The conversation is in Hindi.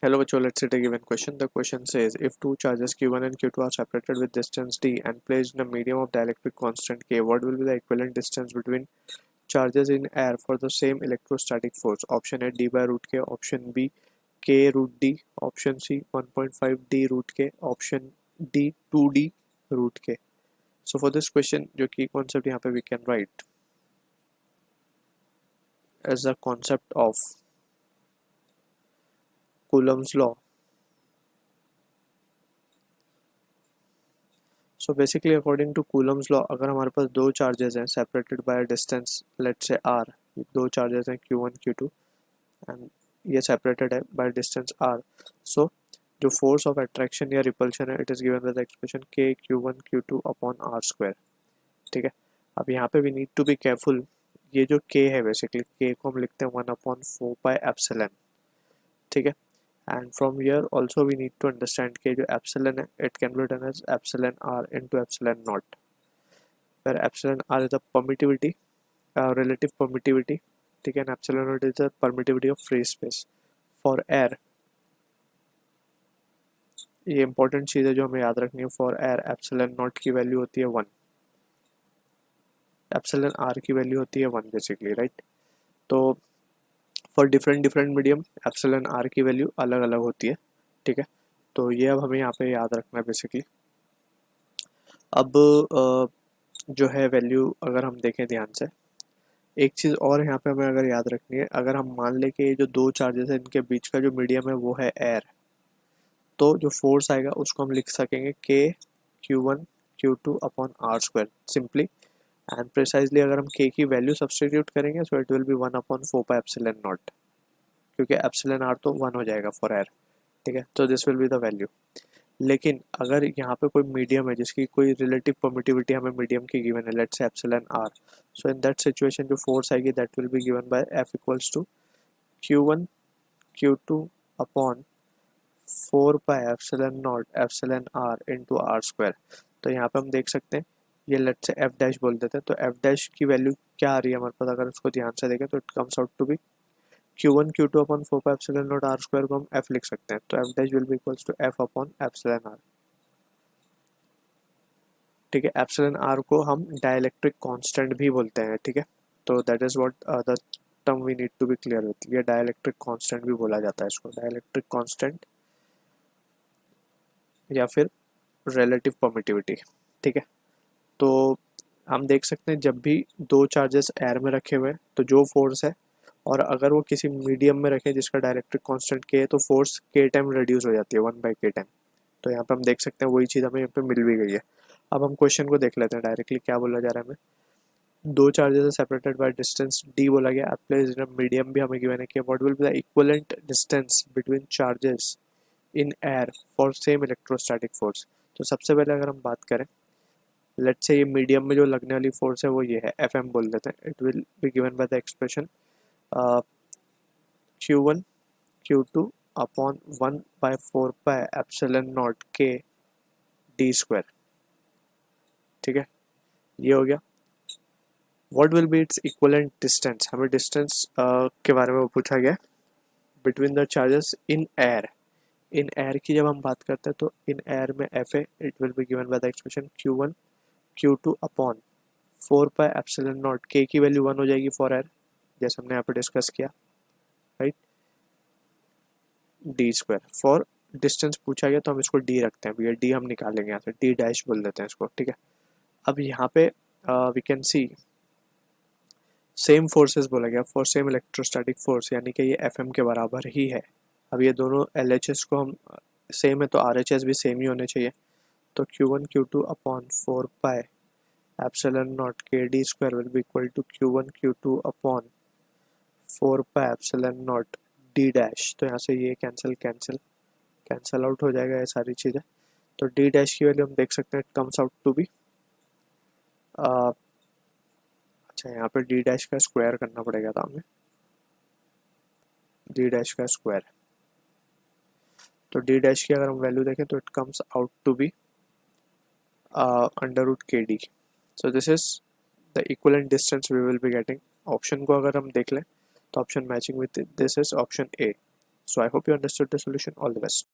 Hello, Vacho. Let's see the given question. The question says, if two charges Q1 and Q2 are separated with distance d and placed in a medium of dielectric constant K, what will be the equivalent distance between charges in air for the same electrostatic force? Option A, d by root K. Option B, K root d. Option C, 1.5 d root K. Option D, 2d root K. So for this question, जो key concept यहाँ पे we can write as a concept of Coulomb's law. So basically according to Coulomb's law, अगर हमारे पास दो चार्जेस हैं separated by distance let's say r, दो चार्जेस हैं Q1 Q2 एंड ये सेपरेटेड है बाय डिस्टेंस आर, सो जो फोर्स ऑफ अट्रैक्शन या रिपल्शन है it is given by the expression K Q1 Q2 upon r square. ठीक है, अब यहाँ पे we need to be careful. ये जो K है बेसिकली K को हम लिखते हैं 1/4πε. ठीक है, and from here also we need to understand कि जो epsilon है it can be written as epsilon r into epsilon naught, where epsilon r is the permittivity, relative permittivity. ठीक है, and epsilon naught is the permittivity of free space for air. ये इंपॉर्टेंट चीज़ है जो हमें याद रखनी है. फॉर एयर epsilon naught की वैल्यू होती है 1, epsilon r की वैल्यू होती है 1 बेसिकली, राइट. तो for different medium epsilon r की वैल्यू अलग अलग होती है. ठीक है, तो ये अब हमें यहाँ पे याद रखना है बेसिकली. अब जो है वैल्यू अगर हम देखें ध्यान से, एक चीज़ और यहाँ पे हमें अगर याद रखनी है, अगर हम मान लें कि जो दो चार्जेस हैं इनके बीच का जो मीडियम है वो है एयर, तो जो फोर्स आएगा उसको हम लिख सकेंगे K Q1 Q2 upon r square simply. And precisely अगर हम K की वैल्यू सब्सटीट्यूट करेंगे सो इट विल बी 1/4πε0, क्योंकि एप्सिलॉन आर तो 1 हो जाएगा फॉर एयर. ठीक है, तो this will be the value. लेकिन अगर यहाँ पे कोई मीडियम है जिसकी कोई रिलेटिव परमिटिविटी हमें मीडियम की गिवन है, let's say epsilon r, so in that situation जो फोर्स आएगी that will be given by F equals to Q1 Q2 upon 4πε0 epsilon r into r square. तो यहाँ पे हम देख सकते हैं ये लेट्स से F डैश बोल देते हैं, तो F डैश की वैल्यू क्या आ रही है हमारे पास, अगर उसको ध्यान से देखें तो it comes out to be Q1 Q2 upon 4πε0 r square को हम F लिख सकते हैं, तो F dash will be equals to F upon epsilon r. ठीक है, एप्सिलॉन आर को हम डाइलेक्ट्रिक कांस्टेंट भी बोलते हैं. ठीक है, तो that is what the term we need to be clear with. ये डाइलेक्ट्रिक कांस्टेंट भी बोला जाता है इसको, डाइलेक्ट्रिक कांस्टेंट या फिर रिलेटिव परमिटिविटी. ठीक है, तो हम देख सकते हैं जब भी दो चार्जेस एयर में रखे हुए हैं तो जो फोर्स है, और अगर वो किसी मीडियम में रखें जिसका डायरेक्ट्रिक कांस्टेंट K है, तो फोर्स K टाइम रिड्यूस हो जाती है 1/K टाइम. तो यहाँ पे हम देख सकते हैं वही चीज़ हमें यहाँ पे मिल भी गई है. अब हम क्वेश्चन को देख लेते हैं डायरेक्टली क्या बोला जा रहा है हमें. दो चार्जेस है सेपरेटेड बाय डिस्टेंस d बोला गया, प्लेस्ड इन मीडियम भी हमें गिवन है कि what will be the equivalent distance between charges in air for same electrostatic force. तो सबसे पहले अगर हम बात करें, लेट्स से ये मीडियम में जो लगने वाली फोर्स है वो ये है, Fm बोल देते हैं. It will be given by the expression Q1 Q2 upon 1/4πε0 K d square. ठीक है, ये हो गया. What will be its equivalent distance, हमें डिस्टेंस के बारे में पूछा गया between the charges in air. In air की जब हम बात करते हैं तो इन एयर में F है, it will be given by the expression Q1 Q2 upon 4πε0. K की वैल्यू 1 हो जाएगी फॉर एयर, जैसे हमने यहाँ पे डिस्कस किया, right. D square for distance पूछा गया तो हम इसको डी रखते हैं, भैया डी हम निकालेंगे यहाँ से, डी डैश बोल देते हैं इसको. ठीक है, अब यहाँ पे we can see same forces बोला गया फॉर सेम इलेक्ट्रोस्टैटिक फोर्स, यानी कि ये Fm के बराबर ही है. अब ये दोनों LHS को हम सेम है तो RHS भी सेम ही होने चाहिए. तो Q1 Q2 upon 4πε0 K d square will be equal to Q1 Q2 upon 4πε0 d dash. तो यहाँ से ये कैंसिल आउट हो जाएगा ये सारी चीज़ें. तो d डैश की वैल्यू हम देख सकते हैं, it comes out to be अच्छा यहाँ पे d डैश का स्क्वायर करना पड़ेगा था हमें, d डैश का स्क्वायर. तो d डैश की अगर हम वैल्यू देखें तो it comes out to be under root KD. So this is the equivalent distance we will be getting. Option को अगर हम देख लें तो option matching with this is option A. So I hope you understood the solution. All the best.